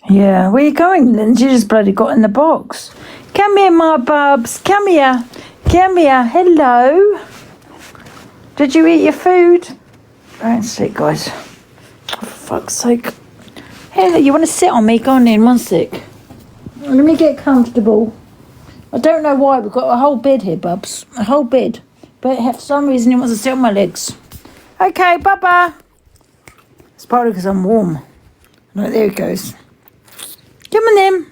Yeah, where you going, Lindsay? You just bloody got in the box. Come here, my bubs. Come here. Come here. Hello. Did you eat your food? Don't sit, guys. For fuck's sake. Hey, you want to sit on me? Go on in, 1 sec. Let me get comfortable. I don't know why. We've got a whole bed here, bubs. A whole bed. But for some reason, he wants to sit on my legs. Okay, Bubba. It's probably because I'm warm. Right, there he goes. Come on then.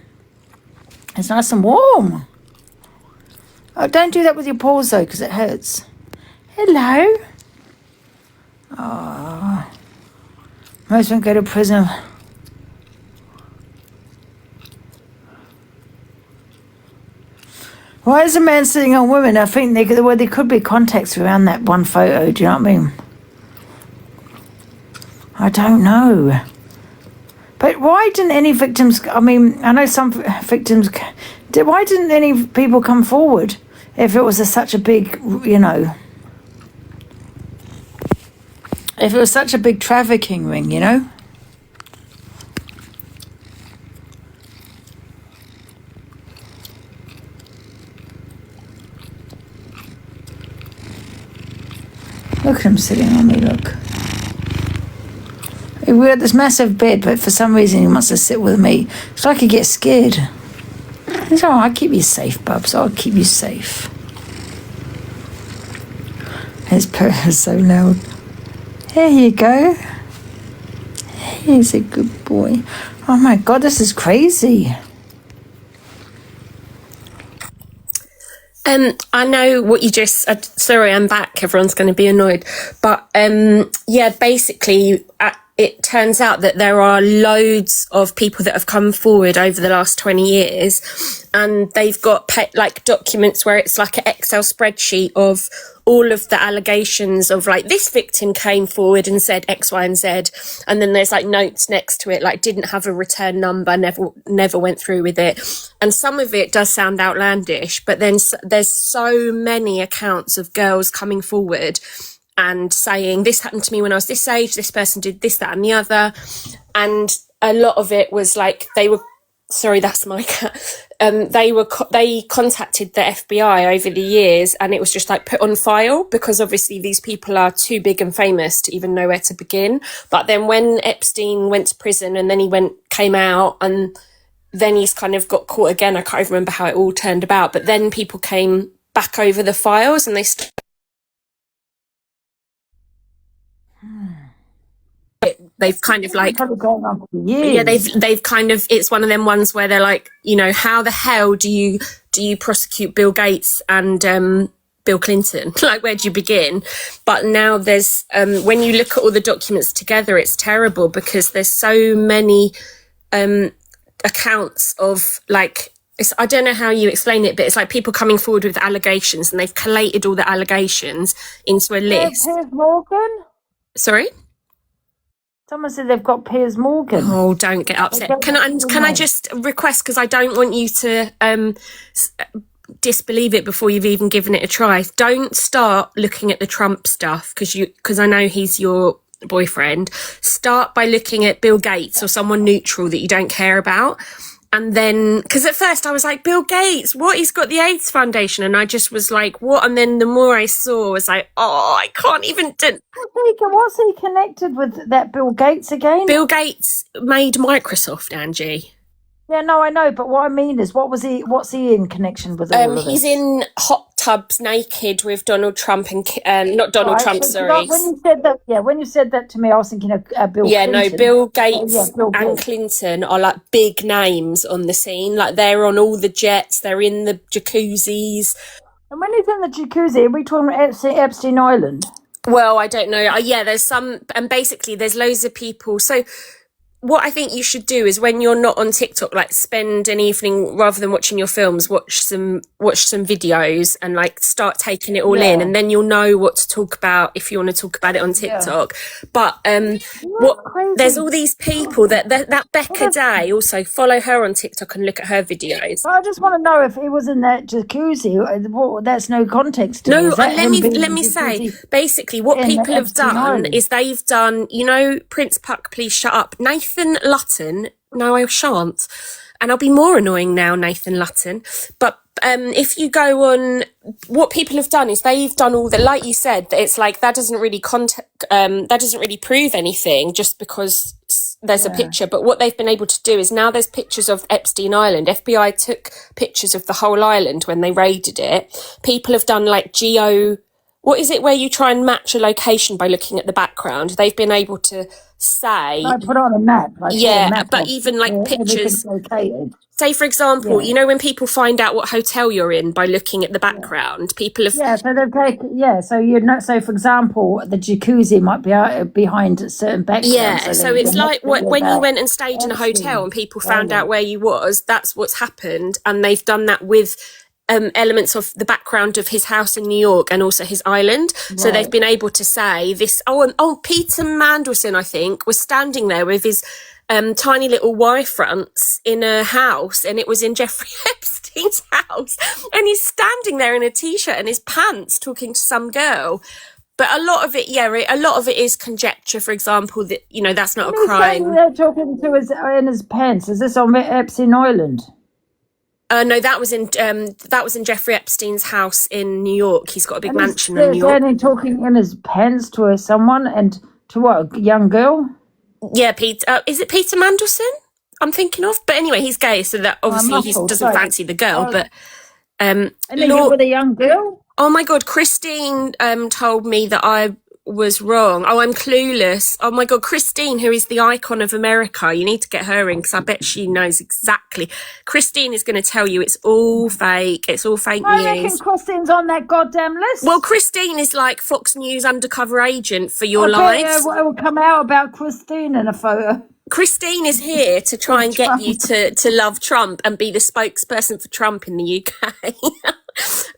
It's nice and warm. Oh, don't do that with your paws though, because it hurts. Hello. Oh. Most won't go to prison. Why is a man sitting on women? I think there could be context around that one photo. Do you know what I mean? I don't know. But why didn't any victims... I mean, I know some victims... Why didn't any people come forward if it was such a big, you know... If it was such a big trafficking ring, you know? Look at him sitting on me, look. We had this massive bed, but for some reason he wants to sit with me. It's like he gets scared. He's all right, I'll keep you safe, Bubs. I'll keep you safe. His purr is so loud. There you go. He's a good boy. Oh my God, this is crazy. I know what you just... sorry, I'm back. Everyone's going to be annoyed. But, yeah, basically... it turns out that there are loads of people that have come forward over the last 20 years and they've got like documents where it's like an Excel spreadsheet of all of the allegations of like this victim came forward and said X, Y, and Z. And then there's like notes next to it, like didn't have a return number, never went through with it. And some of it does sound outlandish, but then there's so many accounts of girls coming forward and saying, this happened to me when I was this age, this person did this, that, and the other. And a lot of it was like, sorry, that's my cat. They contacted the FBI over the years and it was just like put on file because obviously these people are too big and famous to even know where to begin. But then when Epstein went to prison and then he came out and then he's kind of got caught again. I can't even remember how it all turned about, but then people came back over the files and they've kind of like, yeah, they've kind of, it's one of them ones where they're like, you know, how the hell do you prosecute Bill Gates and Bill Clinton? Like, where do you begin? But now there's, when you look at all the documents together, it's terrible because there's so many accounts of like, I don't know how you explain it, but it's like people coming forward with allegations and they've collated all the allegations into a list. Piers Morgan? Sorry? Someone said they've got Piers Morgan. Oh, don't get upset. Can I just request, because I don't want you to disbelieve it before you've even given it a try. Don't start looking at the Trump stuff because I know he's your boyfriend. Start by looking at Bill Gates or someone neutral that you don't care about. And then, because at first I was like, Bill Gates, what? He's got the AIDS Foundation. And I just was like, what? And then the more I saw, I was like, oh, I can't even... What's he connected with that Bill Gates again? Bill Gates made Microsoft, Angie. Yeah, no, I know. But what I mean is, what's he in connection with all of this? He's in hot tubs naked with Donald Trump and not Donald Trump, sorry. When you said that to me, I was thinking of Bill Clinton. Yeah, no, Bill Gates Bill and Gates. Clinton are like big names on the scene. Like they're on all the jets, they're in the jacuzzis. And when he's in the jacuzzi, are we talking about Epstein Island? Well, I don't know. Yeah, there's some, and basically there's loads of people. So what I think you should do is when you're not on TikTok, like spend an evening rather than watching your films, watch some videos and like start taking it all in, and then you'll know what to talk about if you want to talk about it on TikTok. But there's all these people that Becca Day, also follow her on TikTok and look at her videos. I just want to know if he was in that jacuzzi. That's no context to no, me. let me say, basically what people have done is they've done, you know, Prince Puck, Please Shut Up. Nathan Lutton No, I shan't. And I'll be more annoying now, Nathan Lutton. But if you go on, what people have done is they've done all the, like you said, that it's like that doesn't really that doesn't really prove anything just because there's a picture. But what they've been able to do is now there's pictures of Epstein Island. FBI took pictures of the whole island when they raided it. People have done like what is it where you try and match a location by looking at the background? They've been able to say, I put on a map. but even like pictures. Located. Say, for example, you know, when people find out what hotel you're in by looking at the background, people have. Yeah, so they've taken. So you're not. So, for example, the jacuzzi might be out behind a certain background. Yeah, so it's like when you went and stayed in a hotel and people found out where you was. That's what's happened, and they've done that with elements of the background of his house in New York and also his island. Right. So they've been able to say this. Peter Mandelson, I think, was standing there with his tiny little Y-fronts in a house, and it was in Jeffrey Epstein's house, and he's standing there in a t-shirt and his pants talking to some girl. But a lot of it is conjecture. For example, that that's not a crime. They're talking to in his pants. Is this on Epstein Island? No, that was in Jeffrey Epstein's house in New York. He's got a big mansion in New York. And he's talking in his pants to someone, and to what, a young girl? Yeah, Peter. Is it Peter Mandelson I'm thinking of? But anyway, he's gay, so that obviously he doesn't fancy the girl. But and then with a young girl. Oh my God, Christine told me that I was wrong. Oh, I'm clueless. Oh my God, Christine, who is the icon of America. You need to get her in because I bet she knows exactly. Christine is going to tell you it's all fake. It's all fake news. I reckon Christine's on that goddamn list. Well, Christine is like Fox News undercover agent for your lives. It will come out about Christine in a photo. Christine is here to try and get you to love Trump and be the spokesperson for Trump in the UK.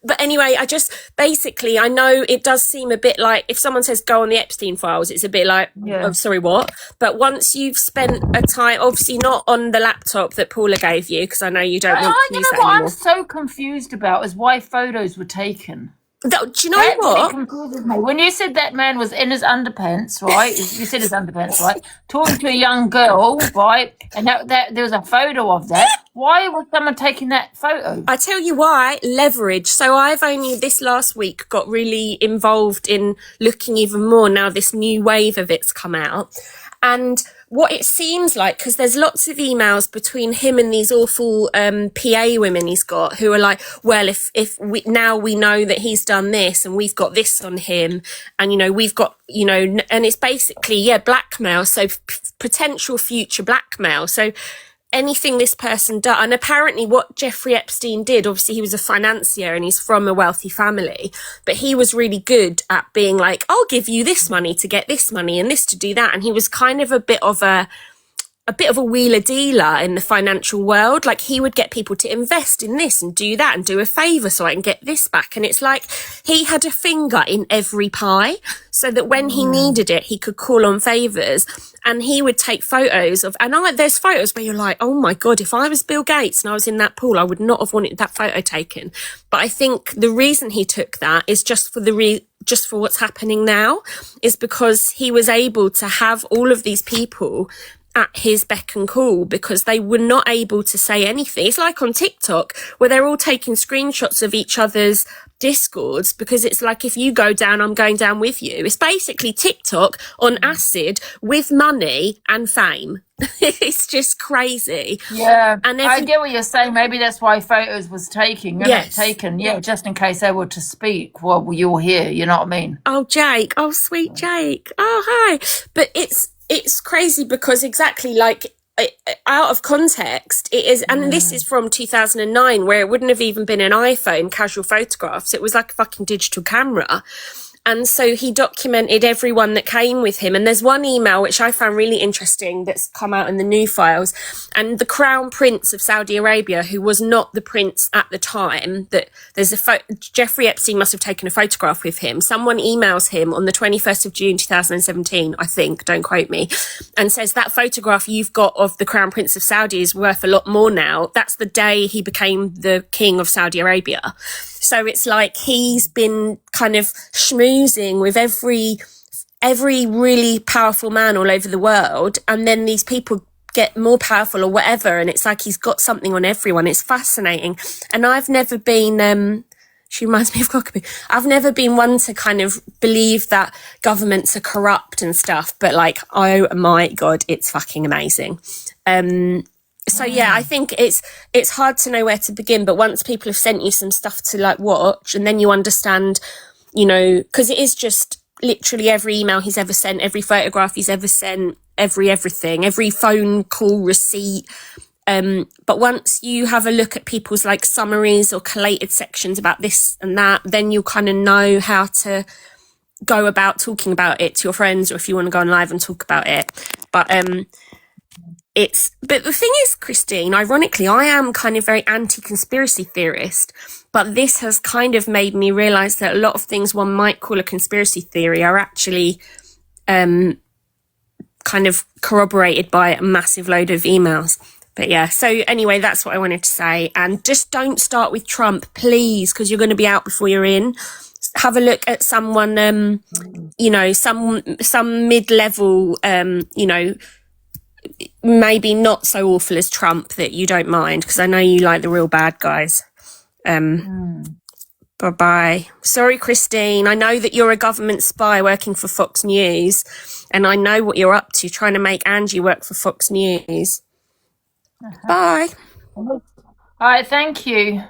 But anyway, I know it does seem a bit like if someone says go on the Epstein files, it's a bit like, oh, sorry, what? But once you've spent a time, obviously not on the laptop that Paula gave you, because I know you don't want to use that anymore. What I'm so confused about is why photos were taken. Do you know what? Confuses me. When you said that man was in his underpants, right? You said his underpants, right? Talking to a young girl, right? And that there was a photo of that. Why was someone taking that photo? I tell you why, leverage. So I've only this last week got really involved in looking even more now this new wave of it's come out. And what it seems like, because there's lots of emails between him and these awful PA women he's got who are like, well, if we know that he's done this and we've got this on him and, we've got, and it's basically, blackmail. So potential future blackmail. So anything this person does, and apparently what Jeffrey Epstein did, obviously he was a financier and he's from a wealthy family, but he was really good at being like, I'll give you this money to get this money and this to do that. And he was kind of a bit of a wheeler dealer in the financial world. Like he would get people to invest in this and do that and do a favor so I can get this back. And it's like he had a finger in every pie so that when he needed it, he could call on favors. And he would take photos of, there's photos where you're like, oh my God, if I was Bill Gates and I was in that pool, I would not have wanted that photo taken. But I think the reason he took that is just for what's happening now, is because he was able to have all of these people at his beck and call because they were not able to say anything. It's like on TikTok where they're all taking screenshots of each other's discords because it's like, if you go down, I'm going down with you. It's basically TikTok on acid with money and fame. It's just crazy. Yeah, and I get what you're saying. Maybe that's why photos was taken. Just in case they were to speak while you were here. You know what I mean? Oh, Jake. Oh, sweet Jake. Oh, hi. But it's crazy because exactly like out of context it is, and this is from 2009 where it wouldn't have even been an iPhone casual photographs. It was like a fucking digital camera. And so he documented everyone that came with him. And there's one email which I found really interesting that's come out in the new files. And the Crown Prince of Saudi Arabia, who was not the prince at the time, that there's Jeffrey Epstein must have taken a photograph with him. Someone emails him on the 21st of June, 2017, I think, don't quote me, and says that photograph you've got of the Crown Prince of Saudi is worth a lot more now. That's the day he became the king of Saudi Arabia. So it's like he's been kind of schmoozing with every really powerful man all over the world. And then these people get more powerful or whatever. And it's like he's got something on everyone. It's fascinating. And I've never been, she reminds me of Cockapoo. I've never been one to kind of believe that governments are corrupt and stuff, but like, oh my God, it's fucking amazing. So yeah, I think it's hard to know where to begin, but once people have sent you some stuff to like watch, and then you understand, you know, because it is just literally every email he's ever sent, every photograph he's ever sent, everything, every phone call receipt. But once you have a look at people's like summaries or collated sections about this and that, then you'll kind of know how to go about talking about it to your friends, or if you want to go on live and talk about it. But the thing is, Christine, ironically, I am kind of very anti-conspiracy theorist, but this has kind of made me realise that a lot of things one might call a conspiracy theory are actually kind of corroborated by a massive load of emails. But yeah, so anyway, that's what I wanted to say. And just don't start with Trump, please, because you're going to be out before you're in. Have a look at someone, you know, some mid-level, you know, maybe not so awful as Trump that you don't mind, because I know you like the real bad guys. Bye-bye. Sorry, Christine. I know that you're a government spy working for Fox News, and I know what you're up to, trying to make Angie work for Fox News. Bye. All right, thank you.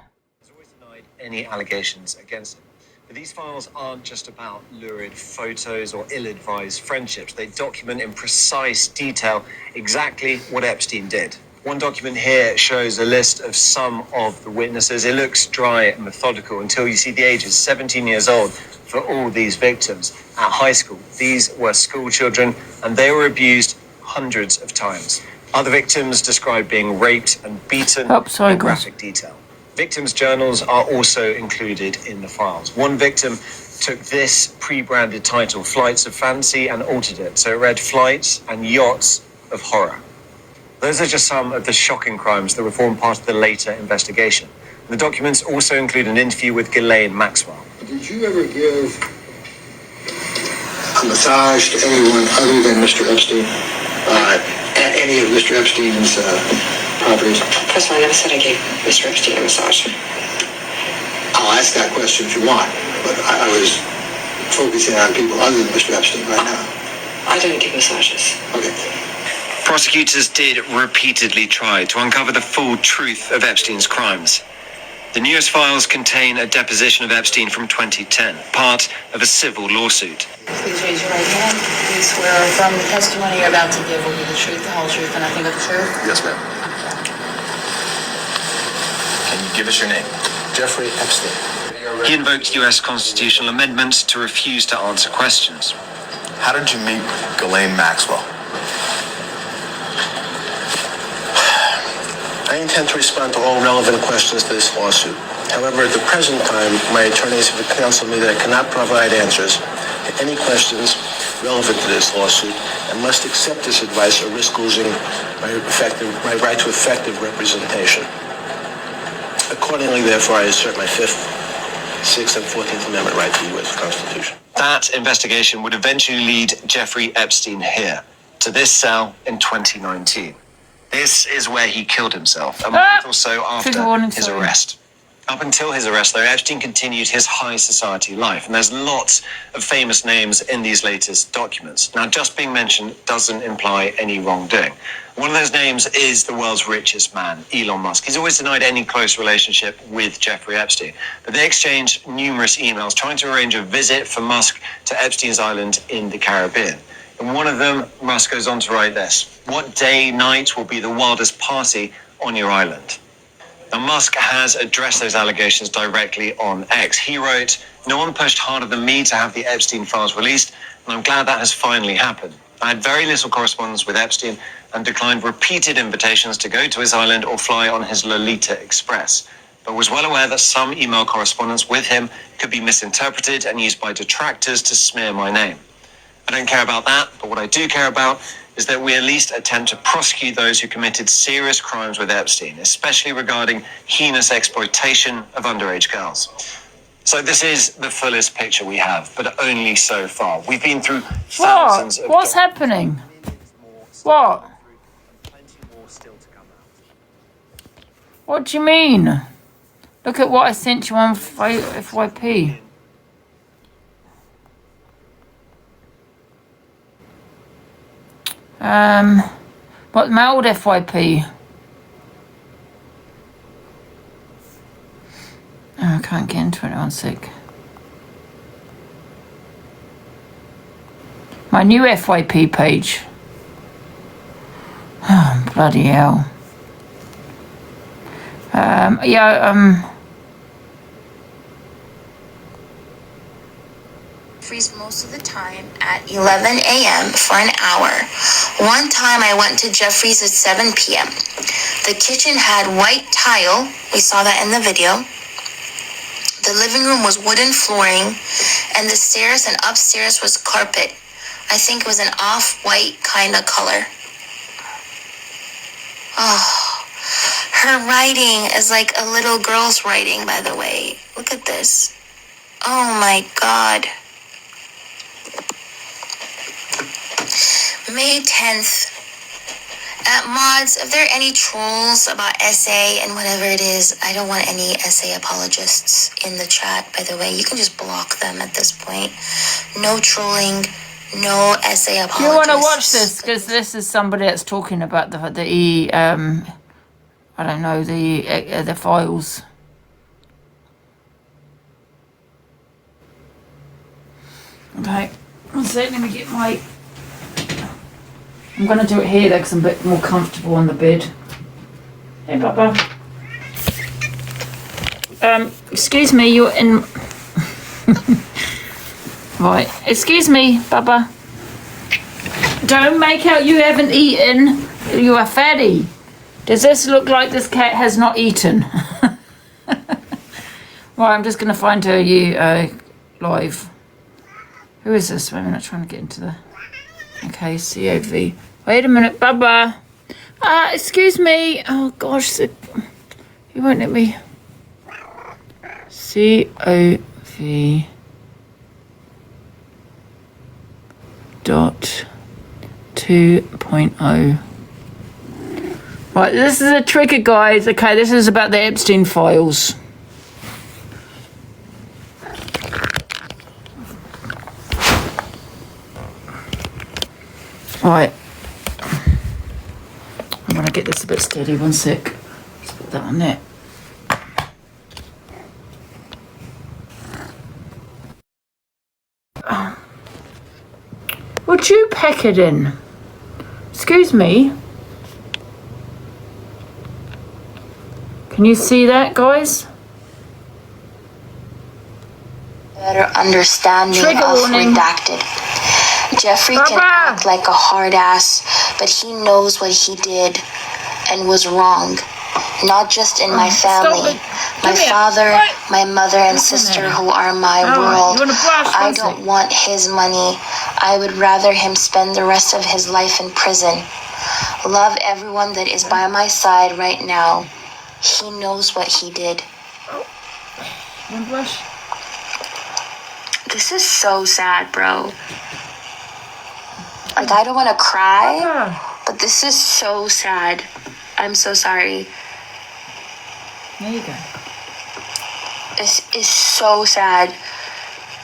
Always denied any allegations against him. But these files aren't just about lurid photos or ill-advised friendships. They document in precise detail exactly what Epstein did. One document here shows a list of some of the witnesses. It looks dry and methodical until you see the ages, 17 years old, for all these victims. At high school, these were school children, and they were abused hundreds of times. Other victims described being raped and beaten in graphic detail. Victims' journals are also included in the files. One victim took this pre-branded title, Flights of Fancy, and altered it. So it read Flights and Yachts of Horror. Those are just some of the shocking crimes that were formed part of the later investigation. The documents also include an interview with Ghislaine Maxwell. Did you ever give a massage to anyone other than Mr. Epstein? At any of Mr. Epstein's properties? First of all, I never said I gave Mr. Epstein a massage. I'll ask that question if you want, but I was focusing on people other than Mr. Epstein right now. I don't give massages. Okay. Prosecutors did repeatedly try to uncover the full truth of Epstein's crimes. The newest files contain a deposition of Epstein from 2010, part of a civil lawsuit. Please raise your right hand. Please swear from the testimony you're about to give will be the truth, the whole truth, and nothing but the truth? Yes, ma'am. Can you give us your name? Jeffrey Epstein. He invoked U.S. constitutional amendments to refuse to answer questions. How did you meet Ghislaine Maxwell? I intend to respond to all relevant questions to this lawsuit. However, at the present time, my attorneys have counseled me that I cannot provide answers to any questions relevant to this lawsuit and must accept this advice or risk losing my right to effective representation. Accordingly, therefore, I assert my 5th, 6th, and 14th Amendment right to the U.S. Constitution. That investigation would eventually lead Jeffrey Epstein here, to this cell in 2019. This is where he killed himself, a month or so after his arrest. Up until his arrest, though, Epstein continued his high society life, and there's lots of famous names in these latest documents. Now, just being mentioned doesn't imply any wrongdoing. One of those names is the world's richest man, Elon Musk. He's always denied any close relationship with Jeffrey Epstein, but they exchanged numerous emails trying to arrange a visit for Musk to Epstein's island in the Caribbean. In one of them, Musk goes on to write this: "What day, night will be the wildest party on your island?" Now, Musk has addressed those allegations directly on X. He wrote, "No one pushed harder than me to have the Epstein files released, and I'm glad that has finally happened. I had very little correspondence with Epstein and declined repeated invitations to go to his island or fly on his Lolita Express, but was well aware that some email correspondence with him could be misinterpreted and used by detractors to smear my name. I don't care about that, but what I do care about is that we at least attempt to prosecute those who committed serious crimes with Epstein, especially regarding heinous exploitation of underage girls." So this is the fullest picture we have, but only so far. We've been through thousands of... What's happening? What? What do you mean? Look at what I sent you on FYP. What, my old FYP? Oh, I can't get into it, 1 sec. My new FYP page. Oh, bloody hell. Freeze most of the time at 11 a.m. for an hour. One time I went to Jeffrey's at 7 p.m. The kitchen had white tile. We saw that in the video. The living room was wooden flooring, and the stairs and upstairs was carpet. I think it was an off-white kind of color. Oh, her writing is like a little girl's writing, by the way. Look at this. Oh my God. May 10th. At Mods, if there are any trolls about essay and whatever it is, I don't want any essay apologists in the chat, by the way. You can just block them at this point. No trolling, no essay apologists. Do you want to watch this? Because this is somebody that's talking about the I don't know, the files. Okay, one sec, let me get my... I'm going to do it here though because I'm a bit more comfortable on the bed. Hey, Papa. Excuse me, you're in... Right, excuse me, Papa. Don't make out you haven't eaten. You are fatty. Does this look like this cat has not eaten? Right, I'm just going to find her live. Who is this? Wait a minute, I'm trying to get into the... Okay, COV. Wait a minute, Baba. Excuse me. Oh, gosh. You won't let me. COV. Dot 2.0. Right, this is a trigger, guys. Okay, this is about the Epstein files. Right. I'm going to get this a bit steady. 1 sec. Let's put that on there. Would you pack it in? Excuse me. Can you see that, guys? Better understanding Trigger of warning. Redacted. Jeffrey can act like a hard ass, but he knows what he did and was wrong. Not just in my family. My father, my mother and sister who are my world. I don't want his money. I would rather him spend the rest of his life in prison. Love everyone that is by my side right now. He knows what he did. This is so sad, bro. Like, I don't want to cry, but this is so sad. I'm so sorry. There you go. This is so sad.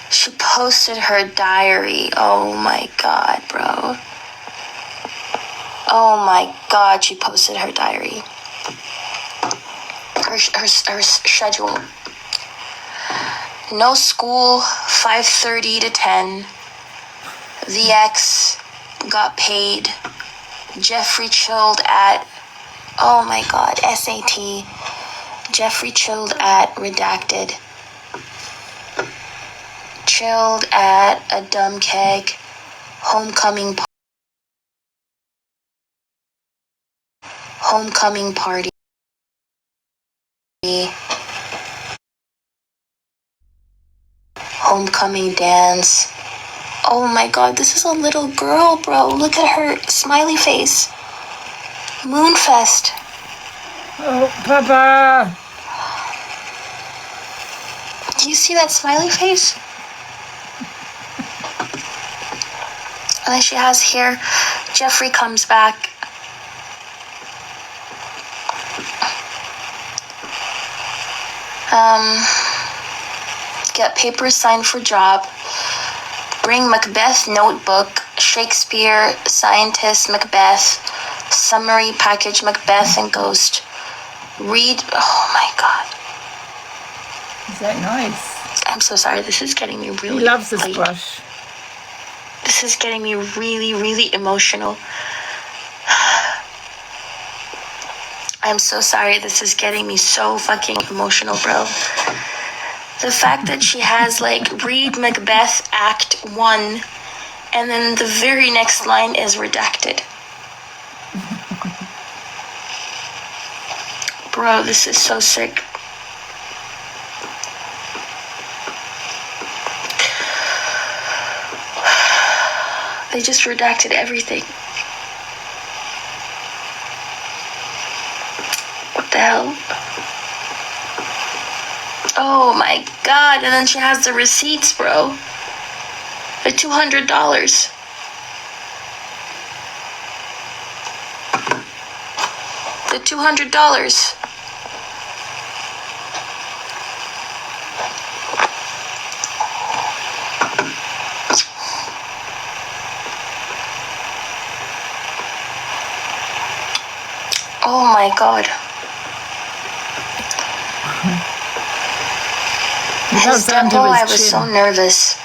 She posted her diary. Oh my God, bro. Oh my God, she posted her diary. Her schedule. No school, 5:30 to 10. The ex got paid. Jeffrey chilled at, oh my God, SAT. Jeffrey chilled at Redacted. Chilled at a dumb keg. Homecoming party. Homecoming dance. Oh my God, this is a little girl, bro. Look at her smiley face. Moonfest. Oh, Papa. Do you see that smiley face? And then she has here, Jeffrey comes back. Get papers signed for job. Bring Macbeth notebook, Shakespeare, scientist Macbeth, summary package Macbeth and Ghost. Read, oh my God. Is that nice? I'm so sorry, this is getting me really... He loves this like, brush. This is getting me really, really emotional. I'm so sorry, this is getting me so fucking emotional, bro. The fact that she has, like, read Macbeth Act 1, and then the very next line is redacted. Bro, this is so sick. They just redacted everything. What the hell? Oh my God, and then she has the receipts, bro. The $200. The $200. Oh my God. His demo, I was so nervous.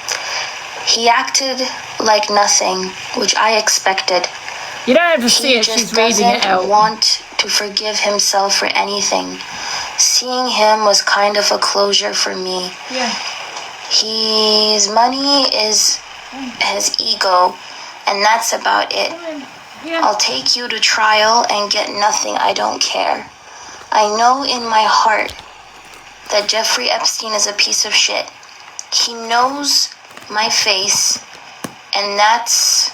He acted like nothing, which I expected. You don't have to see it, she's reading it out. He just doesn't want to forgive himself for anything. Seeing him was kind of a closure for me. Yeah. His money is his ego, and that's about it. Yeah. I'll take you to trial and get nothing. I don't care. I know in my heart that Jeffrey Epstein is a piece of shit. He knows my face, and that's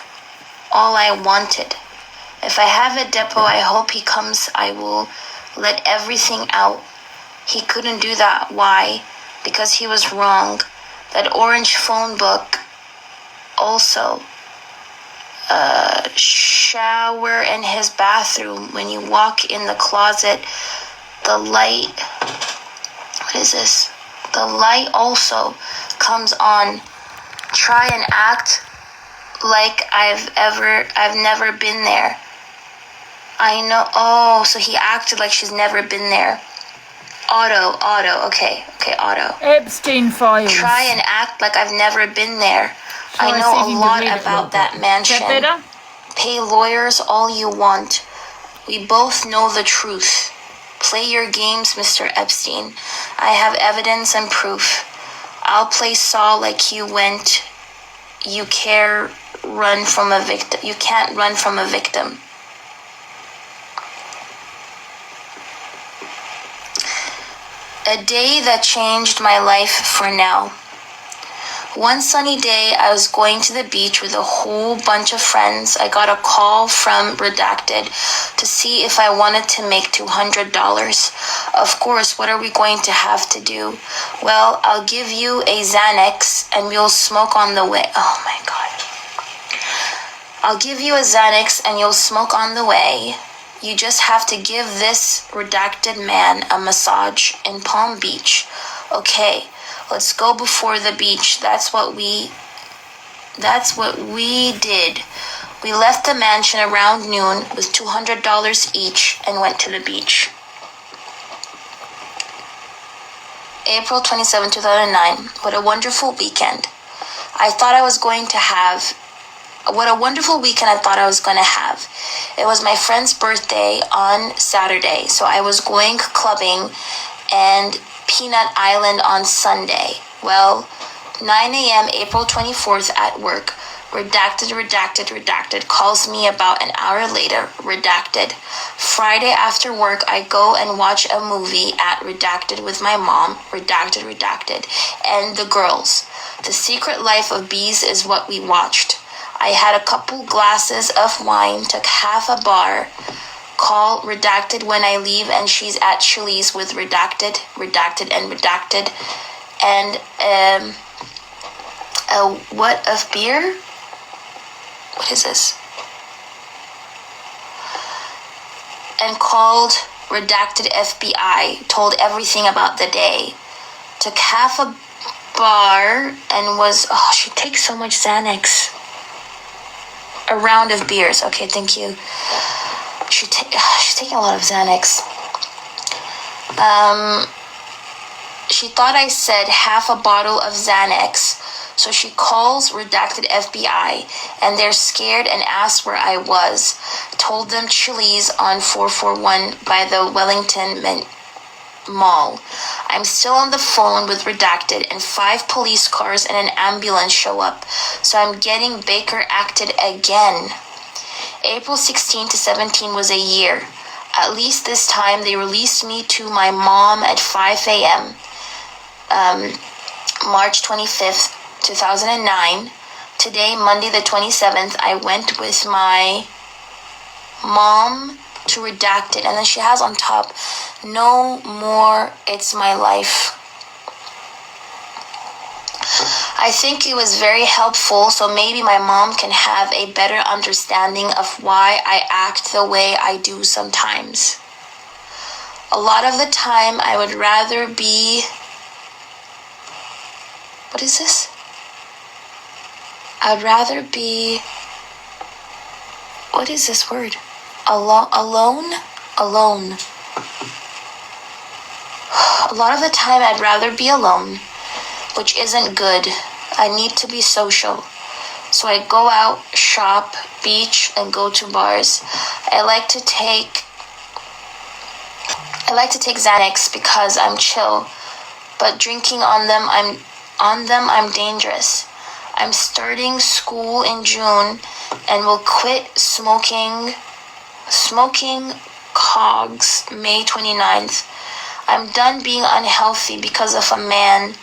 all I wanted. If I have a depot, I hope he comes. I will let everything out. He couldn't do that. Why? Because he was wrong. That orange phone book also. Shower in his bathroom. When you walk in the closet, the light... What is this? The light also comes on. Try and act like I've never been there. I know. Oh, so he acted like she's never been there. Auto. Okay, auto. Epstein files. Try and act like I've never been there. I know a lot about that mansion. Pay lawyers all you want. We both know the truth. Play your games, Mr. Epstein. I have evidence and proof. I'll play Saul like you went. You can't run from a victim. A day that changed my life for now. One sunny day, I was going to the beach with a whole bunch of friends. I got a call from Redacted to see if I wanted to make $200. Of course, what are we going to have to do? Well, I'll give you a Xanax and we'll smoke on the way. Oh my God. I'll give you a Xanax and you'll smoke on the way. You just have to give this redacted man a massage in Palm Beach. Okay. Let's go before the beach. That's what we did. We left the mansion around noon with $200 each and went to the beach. April 27, 2009. What a wonderful weekend. What a wonderful weekend I thought I was going to have. It was my friend's birthday on Saturday, so I was going clubbing and Peanut Island on Sunday. Well, 9 a.m. April 24th at work. Redacted. Calls me about an hour later. Redacted. Friday after work, I go and watch a movie at Redacted with my mom. Redacted. And the girls. The Secret Life of Bees is what we watched. I had a couple glasses of wine, took half a bar. Call Redacted when I leave, and she's at Chili's with Redacted. And a what of beer? What is this? And called redacted FBI, told everything about the day, took half a bar and was, oh, she takes so much Xanax. A round of beers. Okay, thank you. She's taking a lot of Xanax. She thought I said half a bottle of Xanax, so she calls redacted FBI, and they're scared and asked where I was. Told them Chili's on 441 by the Wellington Mall. I'm still on the phone with redacted, and 5 police cars and an ambulance show up, so I'm getting Baker acted again. April 16 to 17 was a year. At least this time they released me to my mom at 5 a.m. March 25th, 2009. Today, Monday the 27th, I went with my mom to redacted, and then she has on top, no more, it's my life. I think it was very helpful, so maybe my mom can have a better understanding of why I act the way I do sometimes. A lot of the time, I would rather be... What is this? I'd rather be... What is this word? Alone? Alone. A lot of the time, I'd rather be alone, which isn't good. I need to be social. So I go out, shop, beach, and go to bars. I like to take Xanax because I'm chill, but drinking on them, I'm dangerous. I'm starting school in June and will quit smoking cogs May 29th. I'm done being unhealthy because of a man.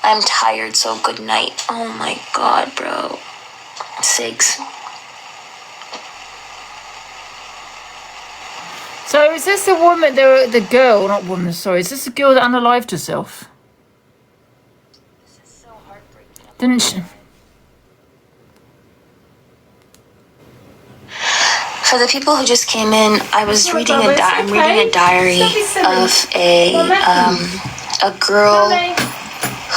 I'm tired, so good night. Oh my god, bro. Sigs. So is this the woman, the girl, not woman, sorry, is this the girl that unalived herself? This is so heartbreaking. Didn't she? For the people who just came in, I was reading a diary of a girl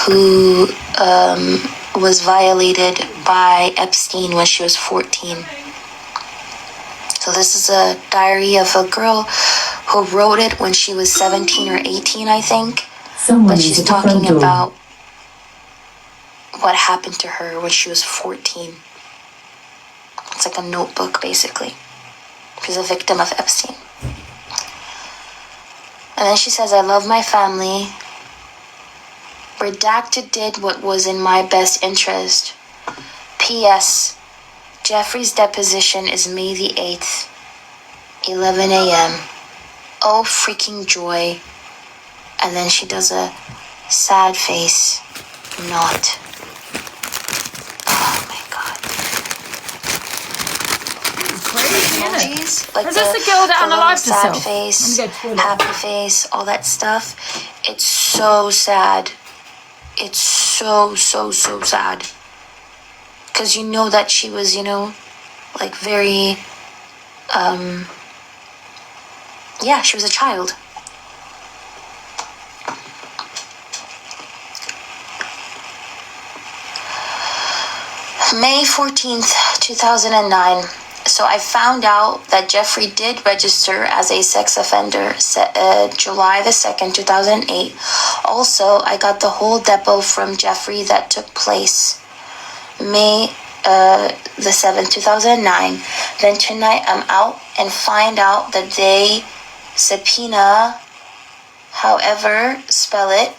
who was violated by Epstein when she was 14. So this is a diary of a girl who wrote it when she was 17 or 18, I think. But she's talking about what happened to her when she was 14. It's like a notebook, basically. She's a victim of Epstein. And then she says, I love my family. Redacted did what was in my best interest. P.S. Jeffrey's deposition is May the 8th, 11 a.m. Oh, freaking joy. And then she does a sad face. Not. Oh, my God. Crazy, isn't it? Emojis, like Is this the girl that the little unalived sad herself? face, Let me go to the toilet. happy face, all that stuff. It's so sad. It's so sad. Because you know that she was, like very, she was a child. May 14th, 2009. So I found out that Jeffrey did register as a sex offender July the 2nd, 2008. Also, I got the whole depot from Jeffrey that took place May the 7th, 2009. Then tonight I'm out and find out that they subpoena, however, spell it.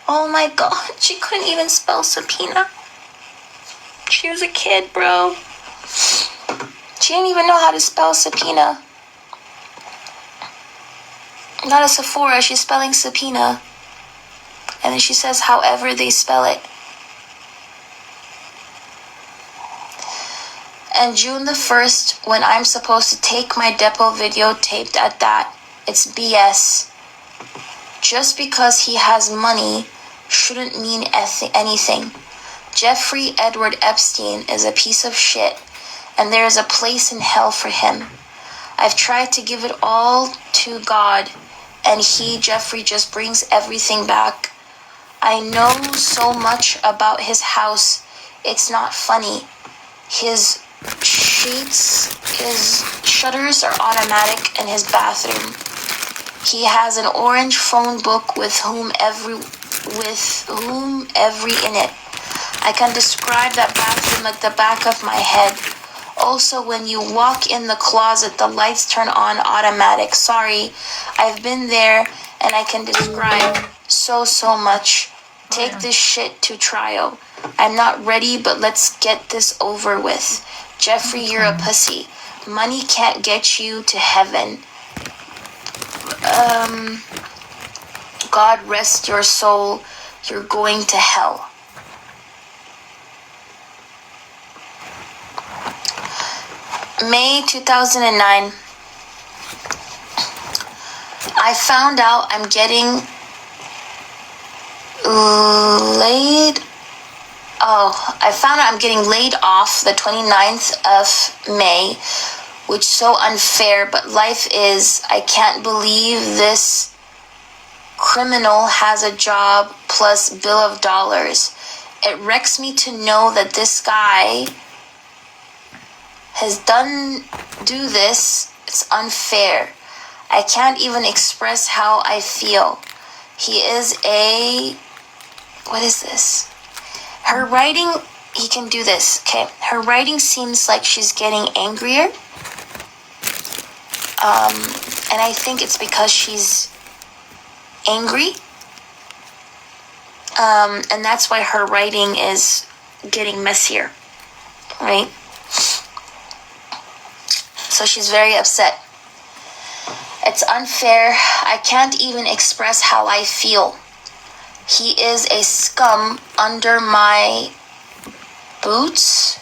Oh my God, she couldn't even spell subpoena. She was a kid, bro. She didn't even know how to spell subpoena. Not a Sephora, she's spelling subpoena. And then she says, however they spell it. And June the 1st, when I'm supposed to take my depot videotaped at that, it's BS. Just because he has money shouldn't mean anything. Jeffrey Edward Epstein is a piece of shit, and there is a place in hell for him. I've tried to give it all to God, and he, Jeffrey, just brings everything back. I know so much about his house. It's not funny. His shutters are automatic in his bathroom. He has an orange phone book with whom every in it. I can describe that bathroom like the back of my head. Also, when you walk in the closet, the lights turn on automatic. Sorry, I've been there and I can describe so much. Take this shit to trial. I'm not ready, but let's get this over with. Jeffrey, you're a pussy. Money can't get you to heaven. God rest your soul. You're going to hell. May 2009. I found out I'm getting laid. I found out I'm getting laid off the 29th of May, which is so unfair, but life is. I can't believe this criminal has a job plus bill of dollars. It wrecks me to know that this guy has do this. It's unfair. I can't even express how I feel. He is what is this? Her writing, he can do this, okay? Her writing seems like she's getting angrier. And I think it's because she's angry. And that's why her writing is getting messier, right? So she's very upset. It's unfair. I can't even express how I feel. He is a scum under my boots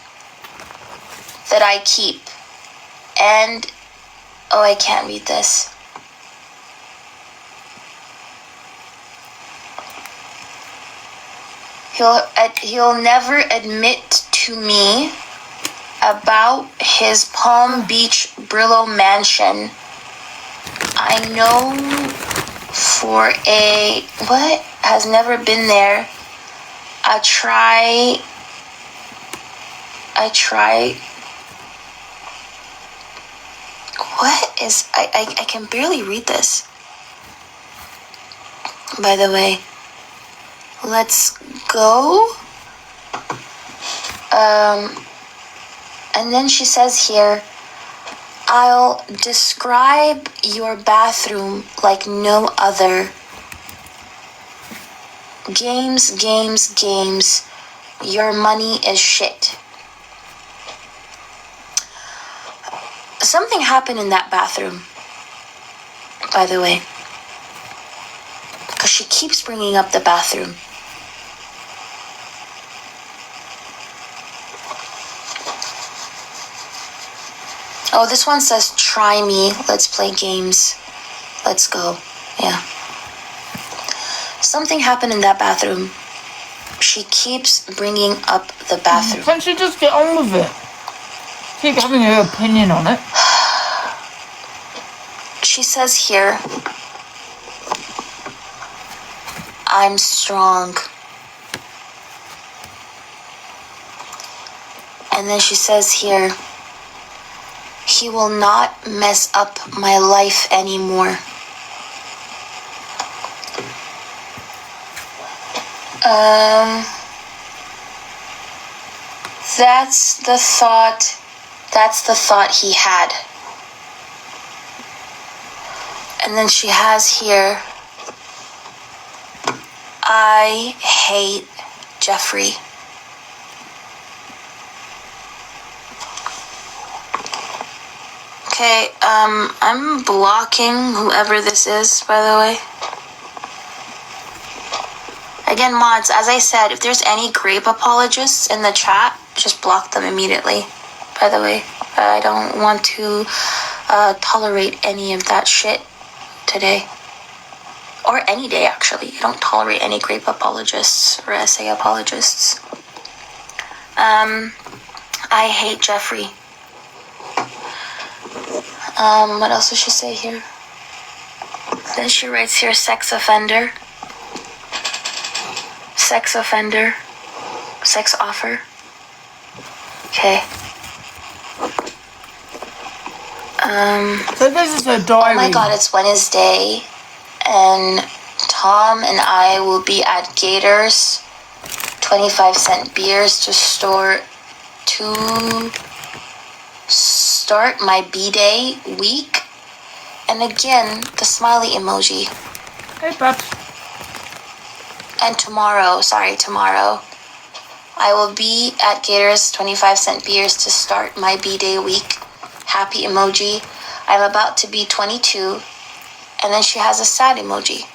that I keep. And, I can't read this. He'll never admit to me about his Palm Beach Brillo mansion. I know for has never been there. I try. What is, I can barely read this. By the way, let's go. And then she says here, I'll describe your bathroom like no other. Games. Your money is shit. Something happened in that bathroom, by the way. Because she keeps bringing up the bathroom. Oh, this one says, try me. Let's play games. Let's go. Yeah. Something happened in that bathroom. She keeps bringing up the bathroom. Can't she just get on with it? Keep having her opinion on it. She says here, I'm strong. And then she says here, he will not mess up my life anymore. That's the thought he had. And then she has here, I hate Jeffrey. Okay, I'm blocking whoever this is, by the way. Again, mods, as I said, if there's any grape apologists in the chat, just block them immediately, by the way. I don't want to tolerate any of that shit today. Or any day, actually. I don't tolerate any grape apologists or essay apologists. I hate Jeffrey. What else does she say here? Then she writes here, sex offender. Sex offender. Sex offer. Okay. So this is her diary. Oh my god, it's Wednesday, and Tom and I will be at Gators, 25-cent beers to start my B-Day week. And again, the smiley emoji. Hey, bub. And tomorrow, I will be at Gators, 25-cent beers to start my B-Day week. Happy emoji. I'm about to be 22. And then she has a sad emoji.